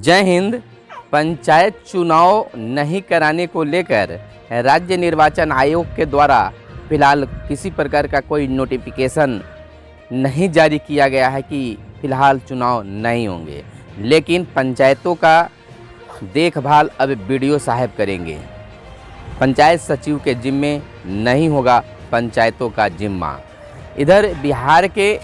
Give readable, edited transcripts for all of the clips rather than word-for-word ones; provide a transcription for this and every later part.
जय हिंद। पंचायत चुनाव नहीं कराने को लेकर राज्य निर्वाचन आयोग के द्वारा फिलहाल किसी प्रकार का कोई नोटिफिकेशन नहीं जारी किया गया है कि फिलहाल चुनाव नहीं होंगे, लेकिन पंचायतों का देखभाल अब बीडीओ साहब करेंगे। पंचायत सचिव के जिम्मे नहीं होगा पंचायतों का जिम्मा। इधर बिहार के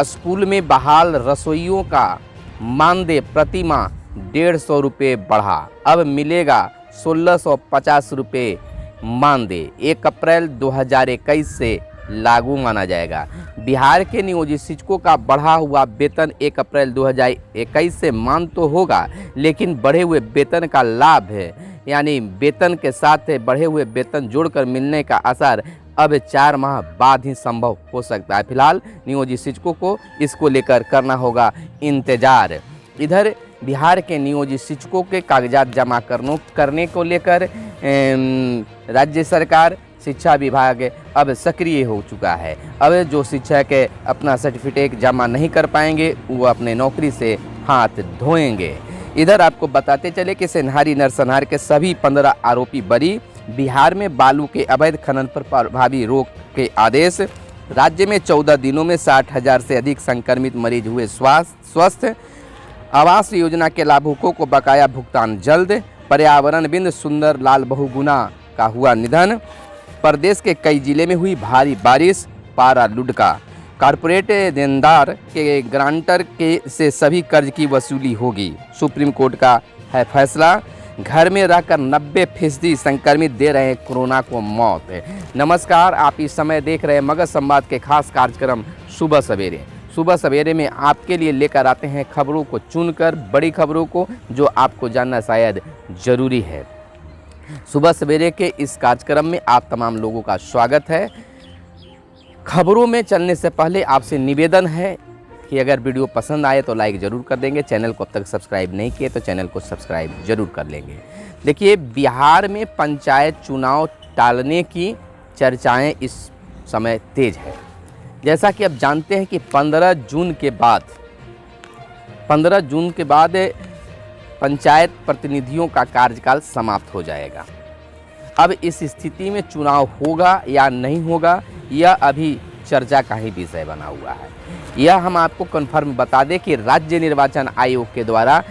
स्कूल में बहाल रसोइयों का मानदेय प्रति माह 150 रुपये बढ़ा, अब मिलेगा 1650 रुपये मानदेय। 1 अप्रैल 2021 से लागू माना जाएगा। बिहार के नियोजित शिक्षकों का बढ़ा हुआ वेतन 1 अप्रैल 2021 से मान तो होगा, लेकिन बढ़े हुए वेतन का लाभ है, यानी वेतन के साथ बढ़े हुए वेतन जोड़कर मिलने का असर अब 4 माह बाद ही संभव हो सकता है। फिलहाल नियोजित शिक्षकों को इसको लेकर करना होगा इंतजार। इधर बिहार के नियोजित शिक्षकों के कागजात जमा करने को लेकर राज्य सरकार शिक्षा विभाग अब सक्रिय हो चुका है। अब जो शिक्षक अपना सर्टिफिकेट जमा नहीं कर पाएंगे वो अपने नौकरी से हाथ धोएंगे। इधर आपको बताते चले कि सिन्हारी नरसंहार के सभी 15 आरोपी बरी। बिहार में बालू के अवैध खनन पर प्रभावी रोक के आदेश। राज्य में 14 दिनों में 60,000 से अधिक संक्रमित मरीज हुए स्वस्थ। आवास योजना के लाभुकों को बकाया भुगतान जल्द। पर्यावरण बिंद सुंदर लाल बहुगुणा का हुआ निधन। प्रदेश के कई जिले में हुई भारी बारिश, पारा लुढ़का। कारपोरेट देनदार के ग्रांटर से सभी कर्ज की वसूली होगी, सुप्रीम कोर्ट का है फैसला। घर में रहकर 90% संक्रमित दे रहे हैं कोरोना को मौत। नमस्कार, आप इस समय देख रहे हैं मगध संवाद के खास कार्यक्रम सुबह सवेरे। सुबह सवेरे में आपके लिए लेकर आते हैं खबरों को चुनकर, बड़ी खबरों को जो आपको जानना शायद ज़रूरी है। सुबह सवेरे के इस कार्यक्रम में आप तमाम लोगों का स्वागत है। खबरों में चलने से पहले आपसे निवेदन है कि अगर वीडियो पसंद आए तो लाइक ज़रूर कर देंगे। चैनल को अब तक सब्सक्राइब नहीं किए तो चैनल को सब्सक्राइब जरूर कर लेंगे। देखिए, बिहार में पंचायत चुनाव टालने की चर्चाएं इस समय तेज है। जैसा कि अब जानते हैं कि 15 जून के बाद पंचायत प्रतिनिधियों का कार्यकाल समाप्त हो जाएगा। अब इस स्थिति में चुनाव होगा या नहीं होगा, यह अभी चर्चा का ही विषय बना हुआ है। यह हम आपको कन्फर्म बता दें कि राज्य निर्वाचन आयोग के द्वारा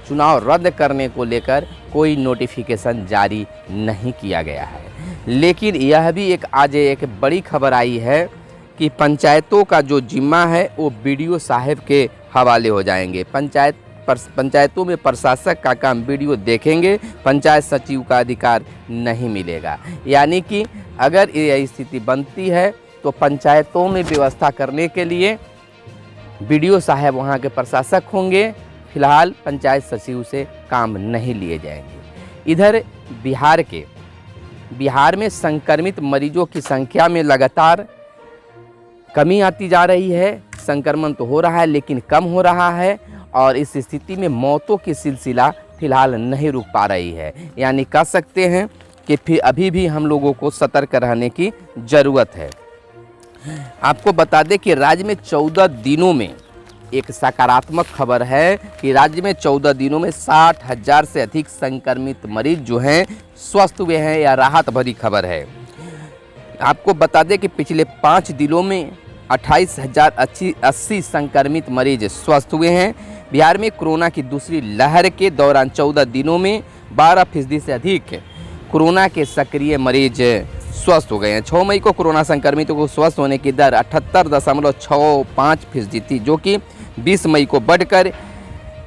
चुनाव रद्द करने को लेकर कोई नोटिफिकेशन जारी नहीं किया गया है, लेकिन यह भी आज एक बड़ी खबर आई है कि पंचायतों का जो जिम्मा है वो बीडीओ साहब के हवाले हो जाएंगे। पंचायतों में प्रशासक का काम बीडीओ देखेंगे, पंचायत सचिव का अधिकार नहीं मिलेगा। यानी कि अगर यह स्थिति बनती है तो पंचायतों में व्यवस्था करने के लिए बीडीओ साहब वहाँ के प्रशासक होंगे। फिलहाल पंचायत सचिव से काम नहीं लिए जाएंगे। इधर बिहार में संक्रमित मरीजों की संख्या में लगातार कमी आती जा रही है। संक्रमण तो हो रहा है लेकिन कम हो रहा है, और इस स्थिति में मौतों की सिलसिला फिलहाल नहीं रुक पा रही है। यानी कह सकते हैं कि फिर अभी भी हम लोगों को सतर्क रहने की ज़रूरत है। आपको बता दें कि राज्य में 14 दिनों में एक सकारात्मक खबर है कि राज्य में 14 दिनों में 60,000 से अधिक संक्रमित मरीज जो हैं स्वस्थ हुए हैं। यह राहत भरी खबर है। आपको बता दें कि पिछले 5 दिनों में 28,080 संक्रमित मरीज स्वस्थ हुए हैं। बिहार में कोरोना की दूसरी लहर के दौरान 14 दिनों में 12% से अधिक कोरोना के सक्रिय मरीज स्वस्थ हो गए हैं। 6 मई को कोरोना संक्रमितों को स्वस्थ होने की दर 78.65% थी, जो कि 20 मई को बढ़कर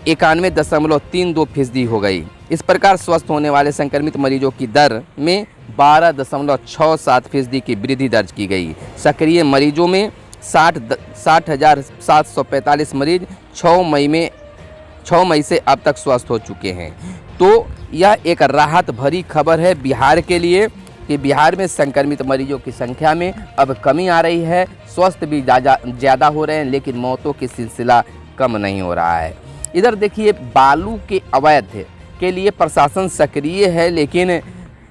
91.32% हो गई। इस प्रकार स्वस्थ होने वाले संक्रमित मरीजों की दर में 12.67% की वृद्धि दर्ज की गई। सक्रिय मरीजों में 60,745 मरीज 6 मई से अब तक स्वस्थ हो चुके हैं। तो यह एक राहत भरी खबर है बिहार के लिए कि बिहार में संक्रमित मरीजों की संख्या में अब कमी आ रही है। स्वस्थ भी ज़्यादा हो रहे हैं, लेकिन मौतों की सिलसिला कम नहीं हो रहा है। इधर देखिए, बालू के अवैध के लिए प्रशासन सक्रिय है, लेकिन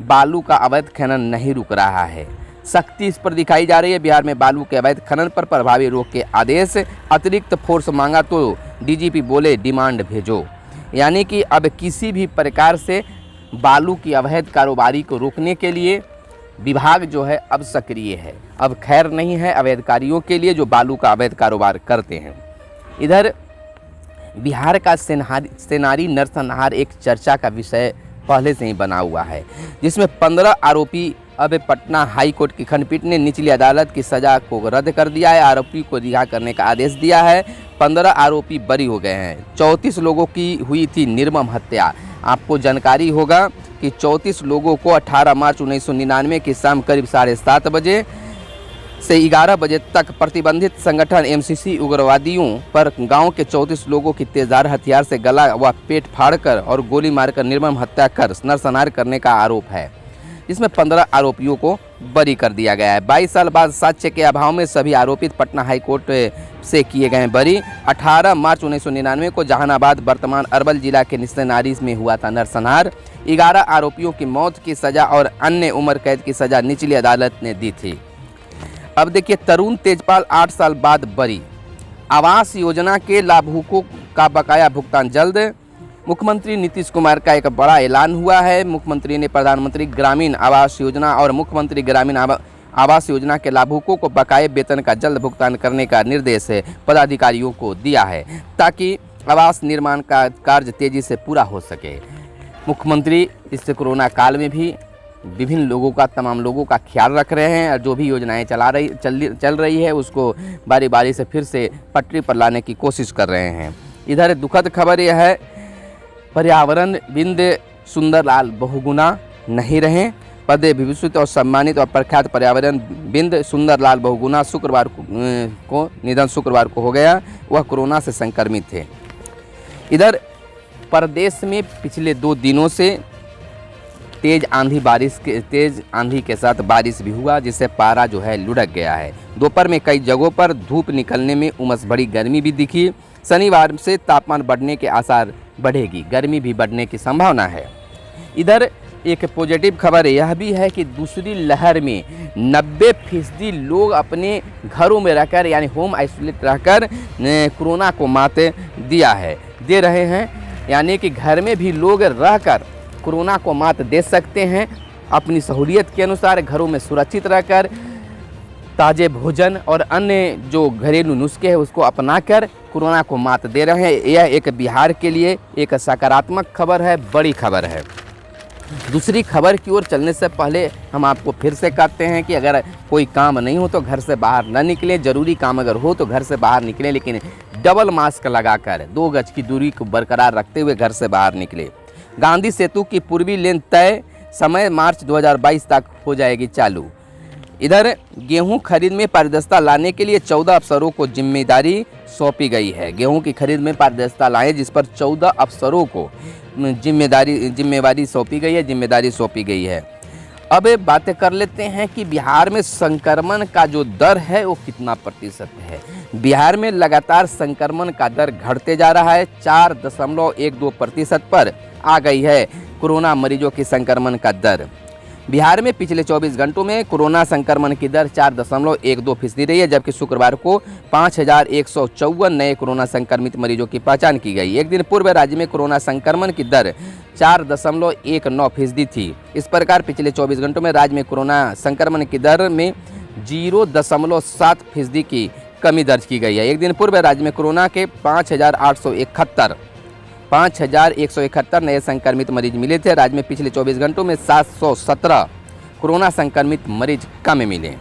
बालू का अवैध खनन नहीं रुक रहा है। सख्ती इस पर दिखाई जा रही है। बिहार में बालू के अवैध खनन पर प्रभावी रोक के आदेश। अतिरिक्त फोर्स मांगा तो डीजीपी बोले डिमांड भेजो। यानी कि अब किसी भी प्रकार से बालू की अवैध कारोबारी को रोकने के लिए विभाग जो है अब सक्रिय है। अब खैर नहीं है अवैधकारियों के लिए जो बालू का अवैध कारोबार करते हैं। इधर बिहार का सेनारी नरसंहार एक चर्चा का विषय पहले से ही बना हुआ है, जिसमें 15 आरोपी अब पटना हाई कोर्ट की खंडपीठ ने निचली अदालत की सजा को रद्द कर दिया है। आरोपी को रिहा करने का आदेश दिया है। 15 आरोपी बरी हो गए हैं। 34 लोगों की हुई थी निर्मम हत्या। आपको जानकारी होगा कि 34 लोगों को 18 मार्च 1999 की शाम करीब 7:30 बजे से 11 बजे तक प्रतिबंधित संगठन एमसीसी उग्रवादियों पर गांव के 34 लोगों की तेजधार हथियार से गला व पेट फाड़कर और गोली मारकर निर्मम हत्या कर नरसंहार करने का आरोप है, जिसमें 15 आरोपियों को बरी कर दिया गया है। 22 साल बाद साक्ष्य के अभाव में सभी आरोपित पटना हाईकोर्ट से किए गए बरी। 18 मार्च 1999 को जहानाबाद वर्तमान अरवल जिला के निस्तेनारी में हुआ था नरसंहार। 11 आरोपियों की मौत की सजा और अन्य उम्र कैद की सजा निचली अदालत ने दी थी। अब देखिए, तरुण तेजपाल 8 साल बाद बरी। आवास योजना के लाभुकों का बकाया भुगतान जल्द। मुख्यमंत्री नीतीश कुमार का एक बड़ा ऐलान हुआ है। मुख्यमंत्री ने प्रधानमंत्री ग्रामीण आवास योजना और मुख्यमंत्री ग्रामीण आवास योजना के लाभुकों को बकाये वेतन का जल्द भुगतान करने का निर्देश पदाधिकारियों को दिया है, ताकि आवास निर्माण का कार्य तेजी से पूरा हो सके। मुख्यमंत्री इस कोरोना काल में भी विभिन्न लोगों का, तमाम लोगों का ख्याल रख रहे हैं और जो भी योजनाएं चल रही है उसको बारी बारी से फिर से पटरी पर लाने की कोशिश कर रहे हैं। इधर दुखद खबर यह है, पर्यावरण विद सुंदरलाल बहुगुना नहीं रहे। पदे विभूषित और सम्मानित और प्रख्यात पर्यावरण विद सुंदरलाल बहुगुना शुक्रवार को हो गया। वह कोरोना से संक्रमित थे। इधर प्रदेश में पिछले 2 दिनों से तेज आंधी के साथ बारिश भी हुआ, जिससे पारा जो है लुढ़क गया है। दोपहर में कई जगहों पर धूप निकलने में उमस भरी गर्मी भी दिखी। शनिवार से तापमान बढ़ने के आसार बढ़ेगी, गर्मी भी बढ़ने की संभावना है। इधर एक पॉजिटिव खबर यह भी है कि दूसरी लहर में 90% लोग अपने घरों में रहकर, यानी होम आइसोलेट रहकर कोरोना को मात दे रहे हैं। यानी कि घर में भी लोग रहकर कोरोना को मात दे सकते हैं। अपनी सहूलियत के अनुसार घरों में सुरक्षित रहकर ताज़े भोजन और अन्य जो घरेलू नुस्खे हैं उसको अपनाकर कोरोना को मात दे रहे हैं। यह एक बिहार के लिए एक सकारात्मक खबर है, बड़ी खबर है। दूसरी खबर की ओर चलने से पहले हम आपको फिर से कहते हैं कि अगर कोई काम नहीं हो तो घर से बाहर न निकलें। ज़रूरी काम अगर हो तो घर से बाहर निकलें, लेकिन डबल मास्क लगाकर 2 गज की दूरी को बरकरार रखते हुए घर से बाहर निकलें। गांधी सेतु की पूर्वी लेन तय समय मार्च 2022 तक हो जाएगी चालू। इधर गेहूं खरीद में पारदर्शिता लाने के लिए 14 अफसरों को जिम्मेदारी सौंपी गई है। गेहूं की खरीद में पारदर्शिता लाएं, जिस पर 14 अफसरों को जिम्मेदारी सौंपी गई है। अब बातें कर लेते हैं कि बिहार में संक्रमण का जो दर है वो कितना प्रतिशत है। बिहार में लगातार संक्रमण का दर घटते जा रहा है। 4.12% पर आ गई है कोरोना मरीजों की संक्रमण का दर। बिहार में पिछले 24 घंटों में कोरोना संक्रमण की दर 4.12% रही है, जबकि शुक्रवार को 5154 नए कोरोना संक्रमित मरीजों की पहचान की गई। एक दिन पूर्व राज्य में कोरोना संक्रमण की दर 4.19% थी। इस प्रकार पिछले 24 घंटों में राज्य में कोरोना संक्रमण की दर में 0.7% की कमी दर्ज की गई है। एक दिन पूर्व राज्य में कोरोना के 5,171 नए संक्रमित मरीज मिले थे। राज्य में पिछले 24 घंटों में 717 कोरोना संक्रमित मरीज कम मिले।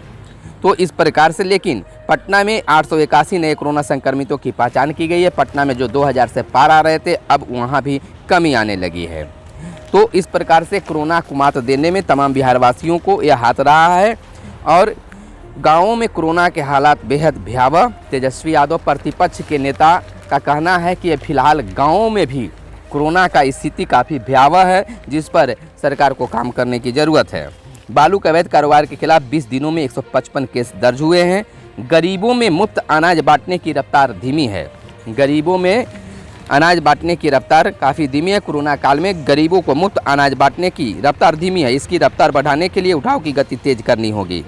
तो इस प्रकार से, लेकिन पटना में 881 नए कोरोना संक्रमितों की पहचान की गई है। पटना में जो 2000 से पार आ रहे थे, अब वहां भी कमी आने लगी है। तो इस प्रकार से कोरोना को मात देने में तमाम बिहारवासियों को यह हाथ रहा है। और गाँवों में कोरोना के हालात बेहद भयावह। तेजस्वी यादव प्रतिपक्ष के नेता का कहना है कि फिलहाल गाँवों में भी कोरोना का स्थिति काफ़ी भयावह है, जिस पर सरकार को काम करने की ज़रूरत है। बालू के अवैध कारोबार के खिलाफ 20 दिनों में 155 केस दर्ज हुए हैं। गरीबों में मुफ्त अनाज बांटने की रफ्तार धीमी है। गरीबों में अनाज बांटने की रफ्तार काफ़ी धीमी है। कोरोना काल में गरीबों को मुफ्त अनाज बांटने की रफ्तार धीमी है। इसकी रफ्तार बढ़ाने के लिए उठाव की गति तेज करनी होगी।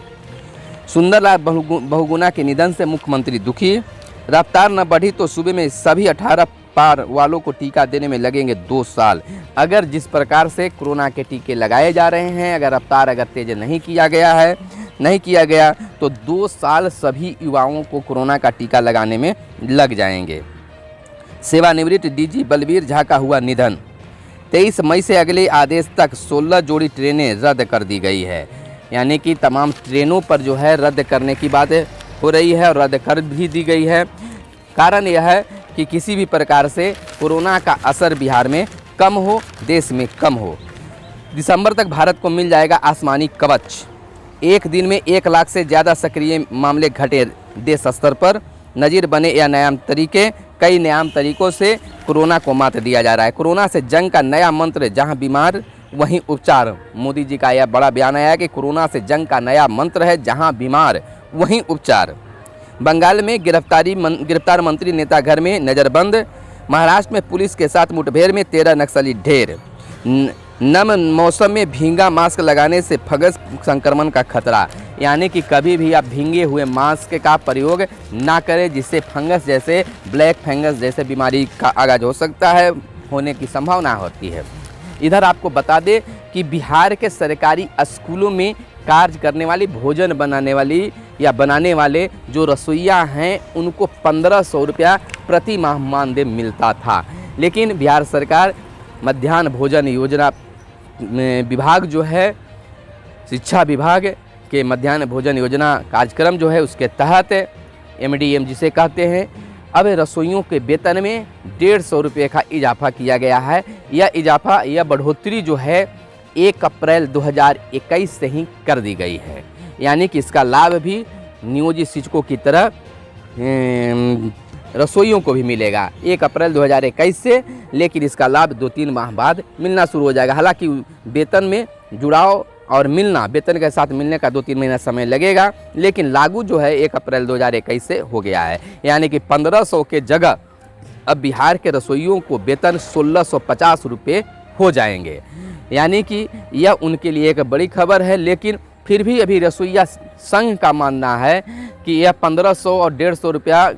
सुंदरलाल बहुगुणा के निधन से मुख्यमंत्री दुखी। रफ्तार न बढ़ी तो सूबे में सभी 18 पार वालों को टीका देने में लगेंगे 2 साल। अगर जिस प्रकार से कोरोना के टीके लगाए जा रहे हैं, अगर रफ्तार तेज नहीं किया गया तो 2 साल सभी युवाओं को कोरोना का टीका लगाने में लग जाएंगे। सेवानिवृत्त डीजी बलबीर झा का हुआ निधन। 23 मई से अगले आदेश तक 16 जोड़ी ट्रेनें रद्द कर दी गई है। यानी कि तमाम ट्रेनों पर जो है रद्द करने की बात हो रही है और रद्द कर भी दी गई है। कारण यह है कि किसी भी प्रकार से कोरोना का असर बिहार में कम हो, देश में कम हो। दिसंबर तक भारत को मिल जाएगा आसमानी कवच। एक दिन में 1 लाख से ज़्यादा सक्रिय मामले घटे देश स्तर पर। नज़ीर बने या नयाम तरीके, कई नयाम तरीकों से कोरोना को मात दिया जा रहा है। कोरोना से जंग का नया मंत्र, जहां बीमार वहीं उपचार। मोदी जी का यह बड़ा बयान आया कि कोरोना से जंग का नया मंत्र है, जहां बीमार वहीं उपचार। बंगाल में गिरफ्तार मंत्री नेता घर में नज़रबंद। महाराष्ट्र में पुलिस के साथ मुठभेड़ में 13 नक्सली ढेर। नम मौसम में भींगा मास्क लगाने से फंगस संक्रमण का खतरा। यानी कि कभी भी आप भींगे हुए मास्क का प्रयोग ना करें, जिससे फंगस जैसे ब्लैक फंगस जैसे बीमारी का आगाज हो सकता है, होने की संभावना होती है। इधर आपको बता दें कि बिहार के सरकारी स्कूलों में कार्य करने वाली, भोजन बनाने वाले जो रसोइया हैं, उनको 1500 रुपया प्रति माह मानदेय मिलता था। लेकिन बिहार सरकार मध्याह्न भोजन योजना विभाग जो है, शिक्षा विभाग के मध्याह्न भोजन योजना कार्यक्रम जो है, उसके तहत MDM जिसे कहते हैं, अब रसोइयों के वेतन में 150 रुपये का इजाफा किया गया है। यह बढ़ोतरी जो है 1 अप्रैल 2021 से ही कर दी गई है। यानी कि इसका लाभ भी नियोजित शिक्षकों की तरह रसोइयों को भी मिलेगा 1 अप्रैल 2021 से। लेकिन इसका लाभ 2-3 माह बाद मिलना शुरू हो जाएगा। हालांकि वेतन में जुड़ाव और मिलना, वेतन के साथ मिलने का 2-3 महीना समय लगेगा, लेकिन लागू जो है 1 अप्रैल 2021 से हो गया है। यानी कि 1500 के जगह अब बिहार के रसोइयों को वेतन 1650 रुपये हो जाएंगे। यानी कि यह उनके लिए एक बड़ी खबर है। लेकिन फिर भी अभी रसोइया संघ का मानना है कि यह 1500 और 150 रुपया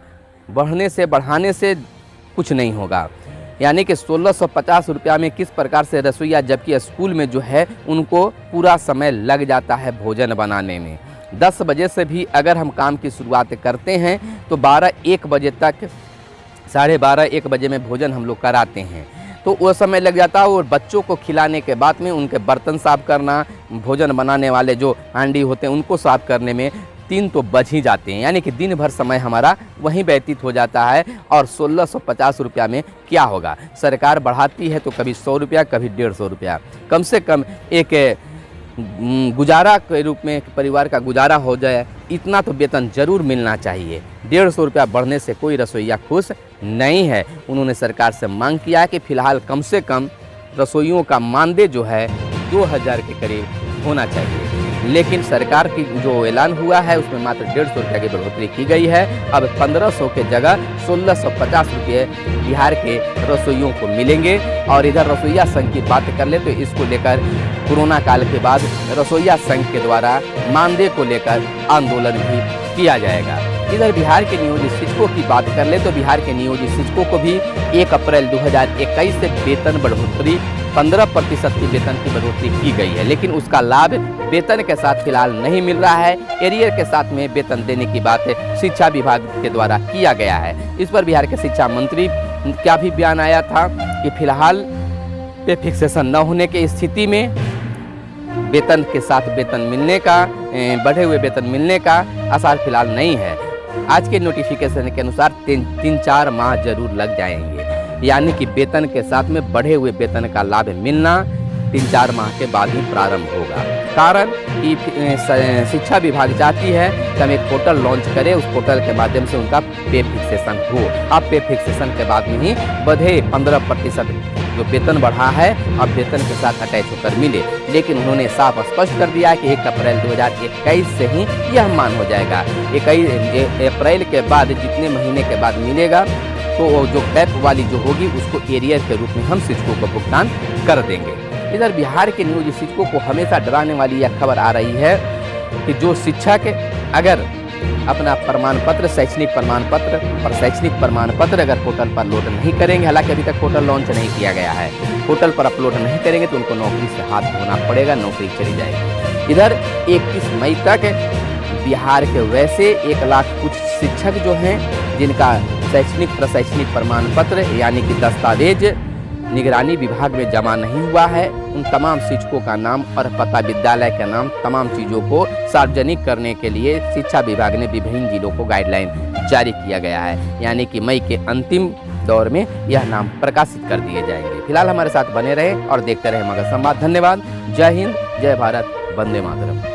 बढ़ाने से कुछ नहीं होगा। यानी कि 1650 रुपया में किस प्रकार से रसोइया, जबकि स्कूल में जो है उनको पूरा समय लग जाता है भोजन बनाने में। 10 बजे से भी अगर हम काम की शुरुआत करते हैं तो 12-1 बजे तक, 12:30-1 बजे में भोजन हम लोग कराते हैं, तो वो समय लग जाता है। और बच्चों को खिलाने के बाद में उनके बर्तन साफ़ करना, भोजन बनाने वाले जो हांडी होते हैं उनको साफ़ करने में 3 तो बज ही जाते हैं। यानी कि दिन भर समय हमारा वहीं व्यतीत हो जाता है। और 1650 रुपया में क्या होगा? सरकार बढ़ाती है तो कभी 100 रुपया, कभी 150 रुपया। कम से कम एक गुजारा के रूप में परिवार का गुजारा हो जाए, इतना तो वेतन जरूर मिलना चाहिए। 150 रुपया बढ़ने से कोई रसोइया खुश नहीं है। उन्होंने सरकार से मांग किया है कि फिलहाल कम से कम रसोइयों का मानदेय जो है 2000 के करीब होना चाहिए। लेकिन सरकार की जो ऐलान हुआ है उसमें मात्र 150 रुपये की बढ़ोतरी की गई है। अब 1500 के जगह 1650 रुपये बिहार के रसोइयों को मिलेंगे। और इधर रसोइया संघ की बात कर ले तो इसको लेकर कोरोना काल के बाद रसोइया संघ के द्वारा मानदेय को लेकर आंदोलन भी किया जाएगा। इधर बिहार के नियोजित शिक्षकों की बात कर ले तो बिहार के नियोजित शिक्षकों को भी 1 अप्रैल 2021 से वेतन बढ़ोतरी 15% की वेतन की बढ़ोतरी की गई है। लेकिन उसका लाभ वेतन के साथ फिलहाल नहीं मिल रहा है। एरियर के साथ में वेतन देने की बात शिक्षा विभाग के द्वारा किया गया है। इस पर बिहार के शिक्षा मंत्री का भी बयान आया था कि फिलहाल पे फिक्सेशन न होने की स्थिति में वेतन के साथ वेतन मिलने का, बढ़े हुए वेतन मिलने का आसार फिलहाल नहीं है। आज के नोटिफिकेशन के अनुसार 3-4 माह जरूर लग जाएंगे। यानी कि वेतन के साथ में बढ़े हुए वेतन का लाभ मिलना 3-4 माह के बाद ही प्रारंभ होगा। कारण कि शिक्षा विभाग चाहती है कि हम एक पोर्टल लॉन्च करें, उस पोर्टल के माध्यम से उनका पे फिक्सेशन हो। अब पे फिक्सेशन के बाद में ही बढ़े 15% जो वेतन बढ़ा है अब वेतन के साथ अटैच होकर मिले। लेकिन उन्होंने साफ स्पष्ट कर दिया कि 1 अप्रैल 2021 से ही यह मान हो जाएगा। 21 अप्रैल के बाद जितने महीने के बाद मिलेगा तो जो कैप वाली जो होगी उसको एरियर के रूप में हम शिक्षकों को भुगतान कर देंगे। इधर बिहार के नियोजित शिक्षकों को हमेशा डराने वाली यह खबर आ रही है कि जो शिक्षक अगर अपना प्रमाण पत्र, शैक्षणिक प्रमाण पत्र और शैक्षणिक प्रमाण पत्र अगर पोर्टल पर लोड नहीं करेंगे, हालांकि अभी तक पोर्टल लॉन्च नहीं किया गया है, पोर्टल पर अपलोड नहीं करेंगे तो उनको नौकरी से हाथ धोना पड़ेगा, नौकरी चली जाएगी। इधर 31 मई तक बिहार के वैसे 1 लाख कुछ शिक्षक जो हैं जिनका शैक्षणिक प्रशैक्षणिक प्रमाण पत्र यानी कि दस्तावेज निगरानी विभाग में जमा नहीं हुआ है, उन तमाम शिक्षकों का नाम और पता, विद्यालय का नाम, तमाम चीज़ों को सार्वजनिक करने के लिए शिक्षा विभाग ने विभिन्न जिलों को गाइडलाइन जारी किया गया है। यानी कि मई के अंतिम दौर में यह नाम प्रकाशित कर दिए जाएंगे। फिलहाल हमारे साथ बने रहे और देखते रहे मगध संवाद। धन्यवाद। जय हिंद, जय भारत, वंदे मातरम।